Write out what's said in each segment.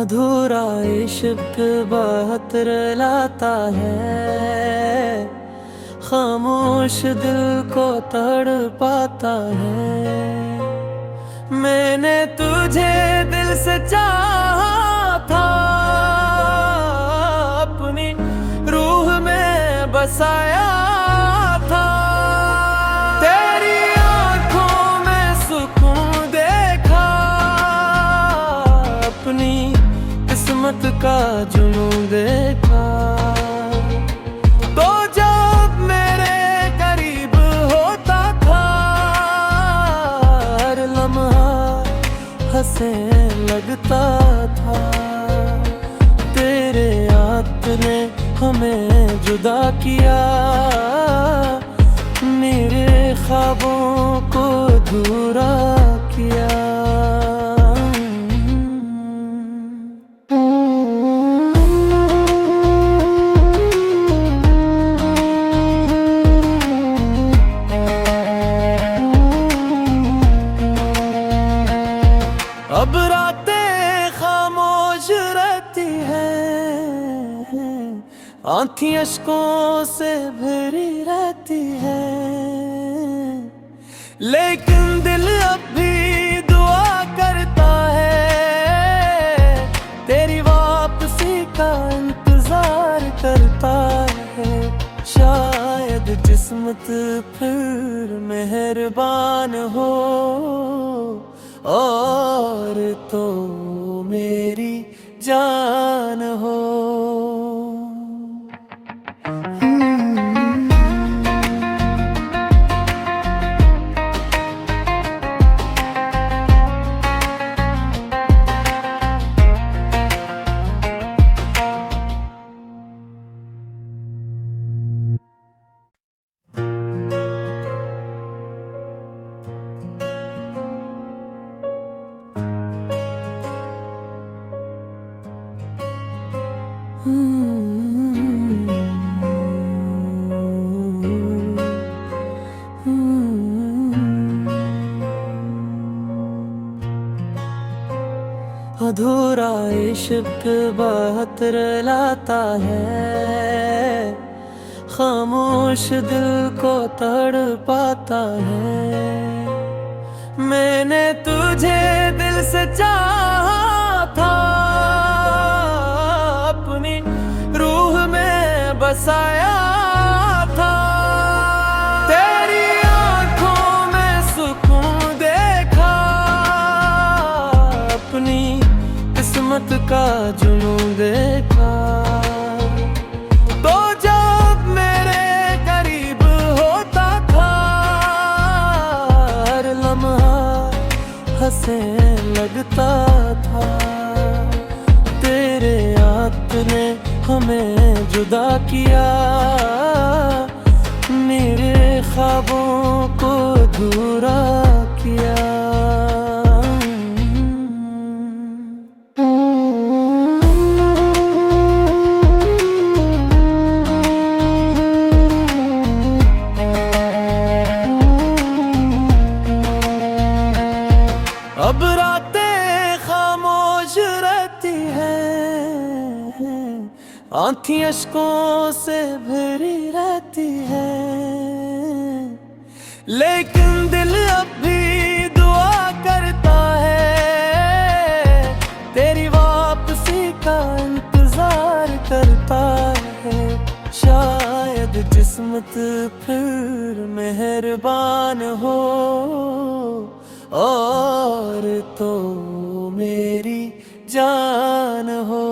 अधूरा इश्क बहतर लाता है, खामोश दिल को तड़पाता है। मैंने तुझे दिल से चाहा था, अपनी रूह में बसाया था। तेरी आंखों में सुकून देखा, अपनी किस्मत का जुनून देखा। तो जब मेरे करीब होता था, हर लम्हा हंसे लगता था। तेरे याद ने हमें जुदा किया, मेरे ख्वाबों को अधूरा किया। अब रातें खामोश रहती हैं, आँखें अश्कों से भरी रहती है। लेकिन दिल अब भी दुआ करता है, तेरी वापसी का इंतजार करता है। शायद किस्मत फिर मेहरबान हो, और तो मेरी जान हो। अधूरा इश्क बहतर लाता है, खामोश दिल को तड़पाता है। मैंने तुझे दिल से चाहा था, अपनी रूह में बसाया था। तेरी आंखों में सुकून देखा, अपनी किस्मत का जुनून देखा। तो जब मेरे करीब होता था, हर लम्हा हंसे लगता था। तेरे याद ने हमें जुदा किया, मेरे ख्वाबों को अधूरा किया। अब रातें खामोश रहती हैं, आँखें अश्कों से भरी रहती है। लेकिन दिल अब भी दुआ करता है, तेरी वापसी का इंतजार करता है। शायद किस्मत फिर मेहरबान हो, और तो मेरी जान हो।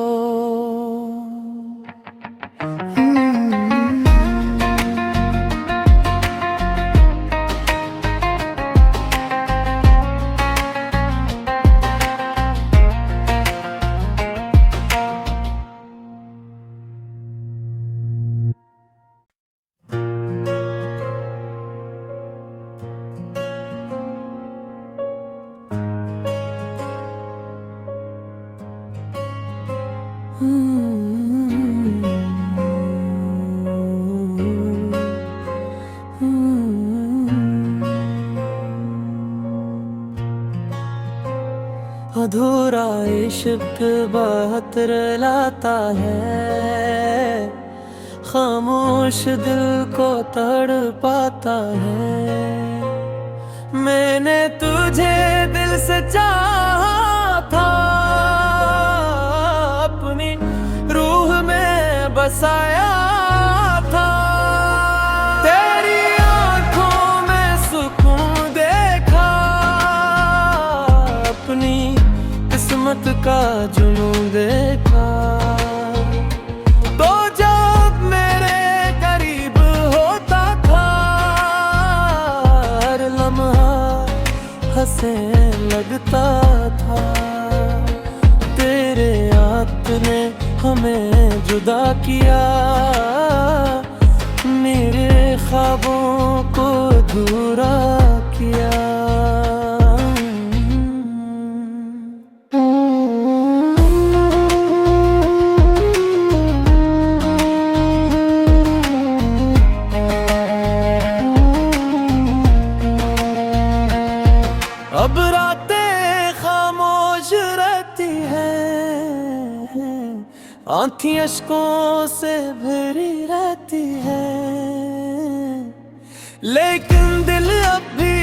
अधूरा इश्क बहतर लाता है, खामोश दिल को तड़पाता है। मैंने तुझे दिल से चाहा था, अपनी रूह में बसाया था। तेरी आंखों में सुकून देखा, अपनी किस्मत का जुनून देखा। तो जब मेरे करीब होता था, हर लम्हा हंसे लगता था। तेरे याद ने हमें जुदा किया, मेरे ख्वाबों को अधूरा किया। अब रातें खामोश रहती हैं, आँखें अश्कों से भरी रहती है। लेकिन दिल अब भी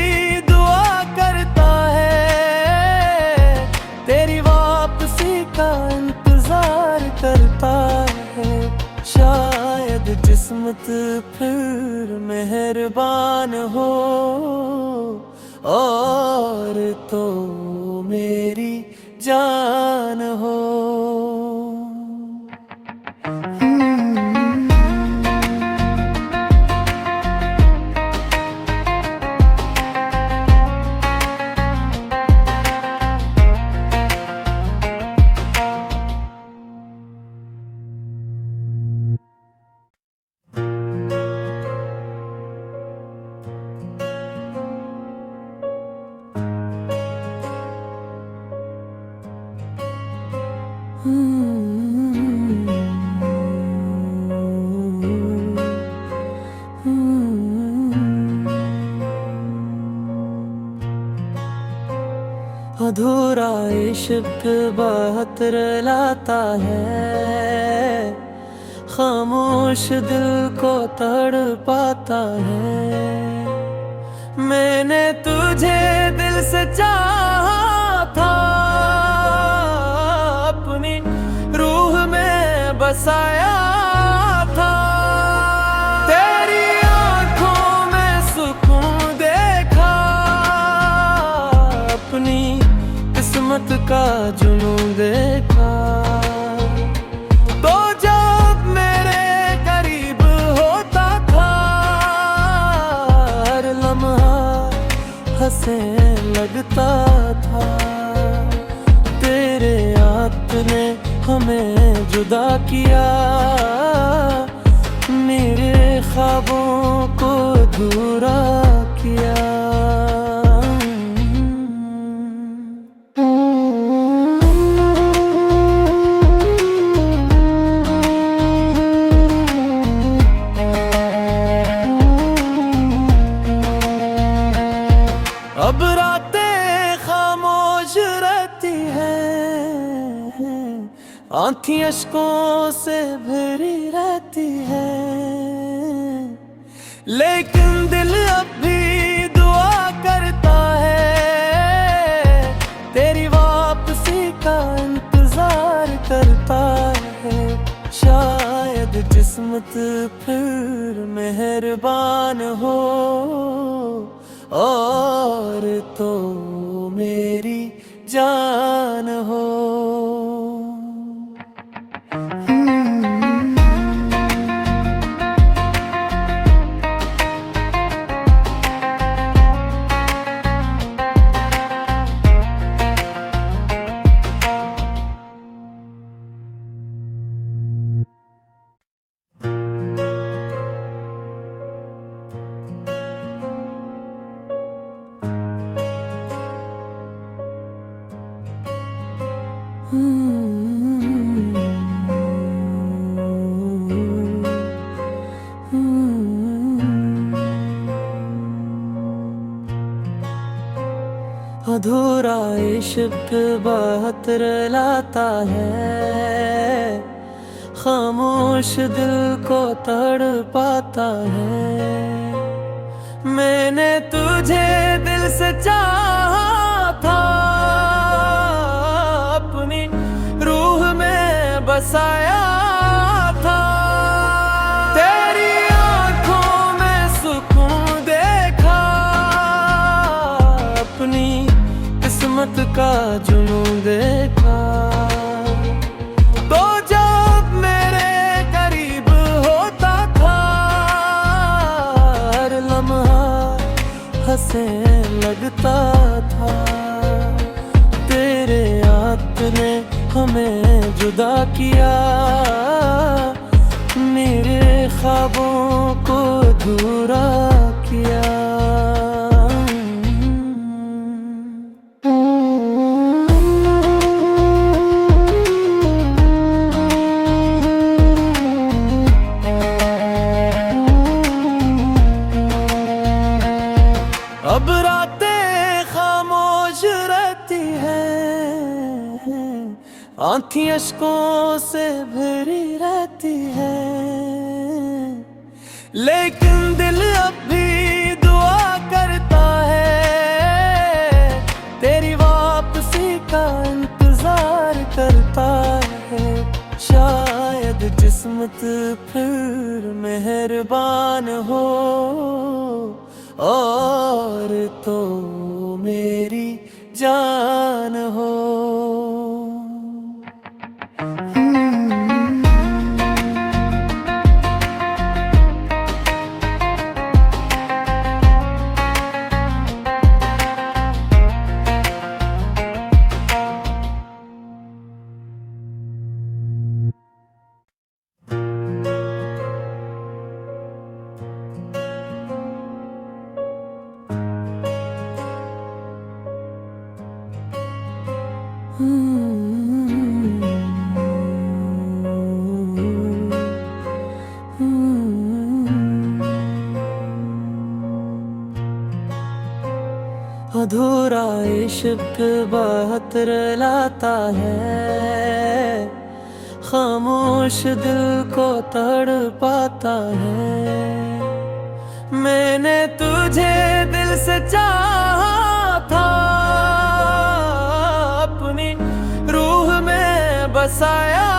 दुआ करता है, तेरी वापसी का इंतजार करता है। शायद किस्मत फिर मेहरबान हो, और तो मेरी जान हो। अधूरा इश्क बहतर लाता है, खामोश दिल को तड़पाता है। मैंने तुझे दिल से चाहा था, अपनी रूह में बसाया था। तेरी आंखों में सुकून देखा, अपनी किस्मत का जुनून देखा। तो जब मेरे करीब होता था, हर लम्हा हंसे लगता था। तेरे याद ने हमें जुदा किया, मेरे ख्वाबों को अधूरा किया। अब रातें खामोश रहती हैं, आँखें अश्कों से भरी रहती है। लेकिन दिल अब भी दुआ करता है, तेरी वापसी का इंतजार करता है। शायद किस्मत फिर मेहरबान हो, और तो मेरी जान हो। अधूरा इश्क बहुत रुलाता है, खामोश दिल को तड़पाता है। मैंने तुझे दिल से चाहा था, अपनी रूह में बसाया था। तेरी आंखों में सुकून देखा, अपनी किस्मत का जुनून देखा। तो जब मेरे करीब होता था, हर लम्हा हंसे लगता था। तेरे याद ने हमें जुदा किया, मेरे ख्वाबों को अधूरा किया। अब रातें खामोश रहती हैं, आँखें अश्कों से भरी रहती है। लेकिन दिल अब भी दुआ करता है, तेरी वापसी का इंतजार करता है। शायद किस्मत फिर मेहरबान हो, और तो मेरी जान हो। अधूरा इश्क बहुत रुलाता है, खामोश दिल को तड़पाता है। मैंने तुझे दिल से चाहा था, अपनी रूह में बसाया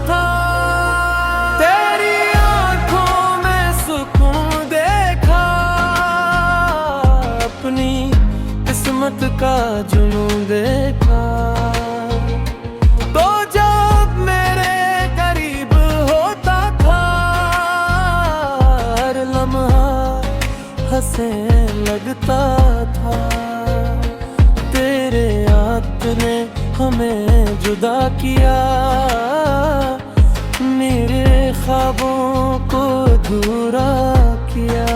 था। तेरी आंखों में सुकून देखा, अपनी किस्मत का जुनून देखा। तो जब मेरे करीब होता था, हर लम्हा हंसे लगता था। तेरे याद ने हमें जुदा किया, मेरे ख्वाबों को अधूरा किया।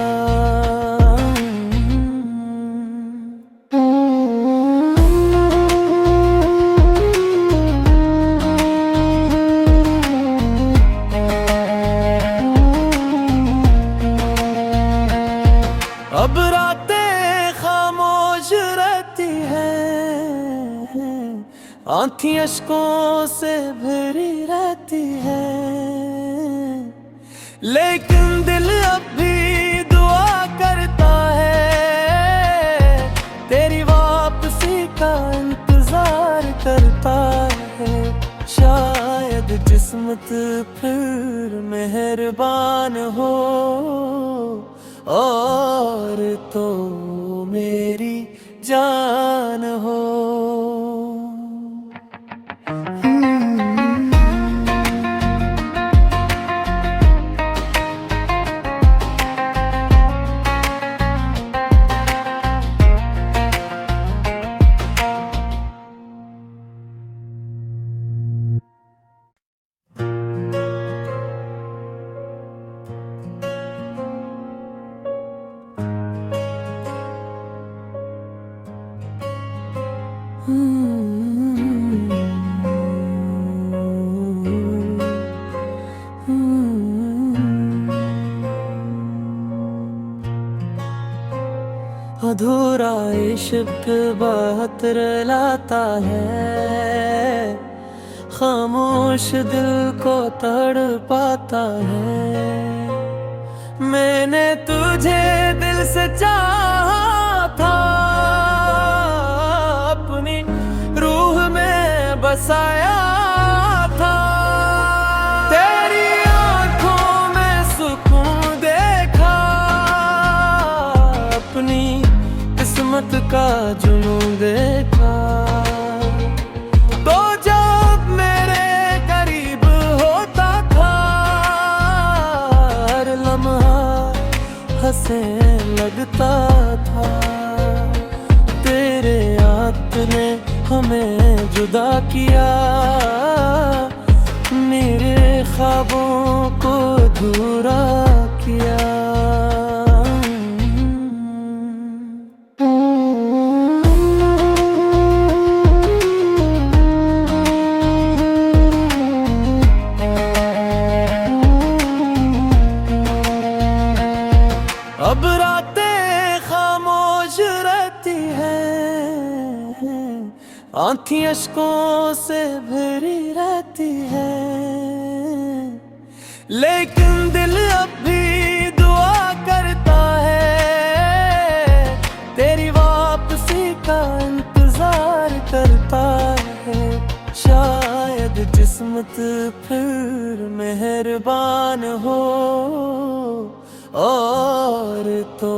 अब रातें खामोश रहती हैं, आँखें अश्कों से भरी रहती है। लेकिन दिल अब भी दुआ करता है, तेरी वापसी का इंतजार करता है। शायद किस्मत फिर मेहरबान हो, और तो मेरी जान हो। अधूरा इश्क बहतर लाता है, खामोश दिल को तड़पाता है। मैंने तुझे दिल से चाहा था, अपनी रूह में बसाया था। तेरी आंखों में सुकून देखा, अपनी किस्मत का जुनून देखा। तो जब मेरे करीब होता था, हर लम्हा हंसे लगता था। तेरे याद ने हमें जुदा किया, मेरे ख्वाबों को अधूरा किया। अब रातें खामोश रहती हैं, आँखें अश्कों से भरी रहती है। लेकिन दिल अब भी दुआ करता है, तेरी वापसी का इंतजार करता है। शायद किस्मत फिर मेहरबान हो, और तो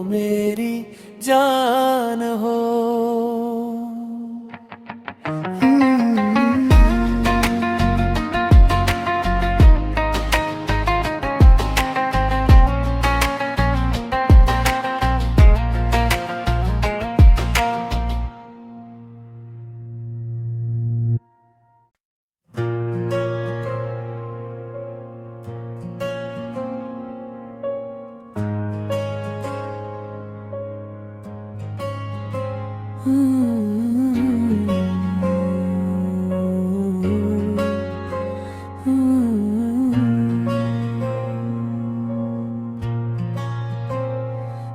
मेरी जान हो।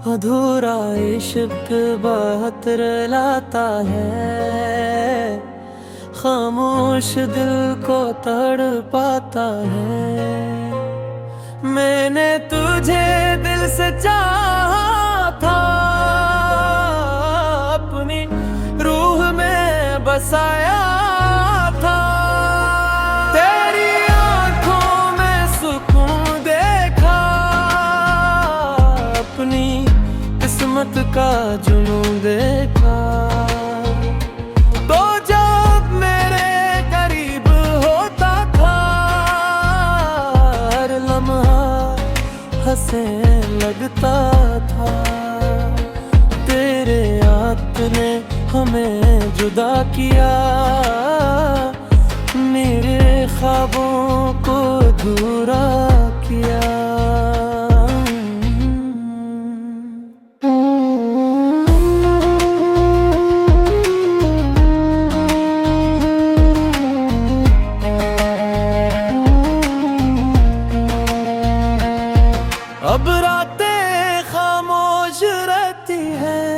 अधूरा इश्क बहतर लाता है, खामोश दिल को तड़पाता है। मैंने तुझे दिल से चाहा था, अपनी रूह में बसाया था। तेरी आंखों में सुकून देखा, अपनी किस्मत का जुनून देखा। तो जब मेरे करीब होता था, हर लम्हा हंसे लगता था। तेरे याद ने हमें जुदा किया, मेरे ख्वाबों को अधूरा किया। अब रातें खामोश रहती हैं,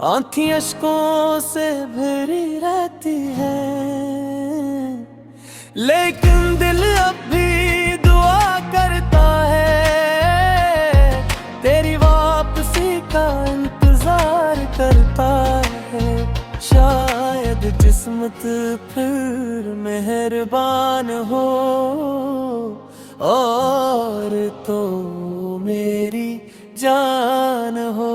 आँखें अश्कों से भरी रहती है। लेकिन दिल अब भी दुआ करता है, तेरी वापसी का इंतजार करता है। शायद किस्मत फिर मेहरबान हो, और तो मेरी जान हो।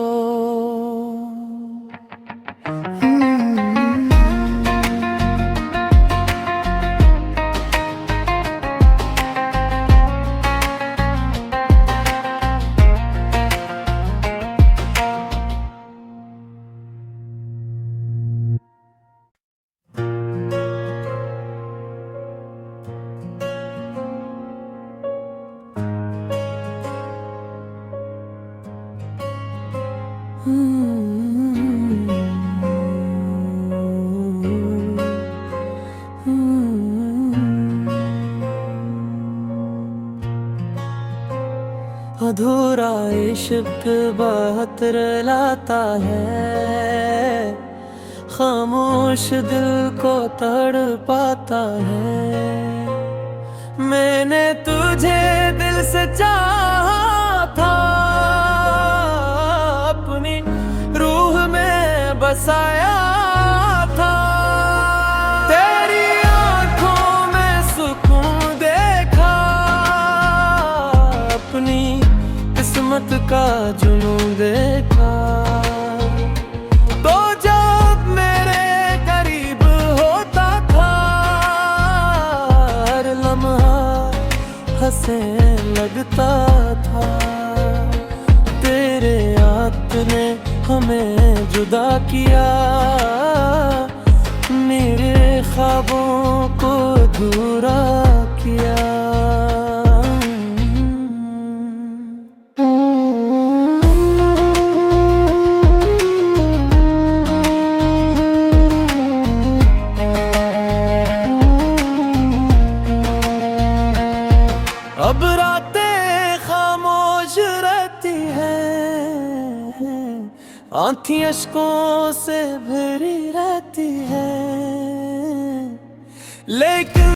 अधूरा इश्क बहुत रुलाता है, खामोश दिल को तड़पाता है। मैंने तुझे दिल से चाहा था, अपनी रूह में बसाया था। तेरी आंखों में सुकून देखा, अपनी किस्मत का जुनून देखा। तो जब मेरे करीब होता था, हर लम्हा हंसे लगता था। तेरे याद ने हमें जुदा किया, मेरे ख्वाबों को अधूरा किया। अब रातें खामोश रहती हैं, आँखें अश्कों से भरी रहती है, लेकिन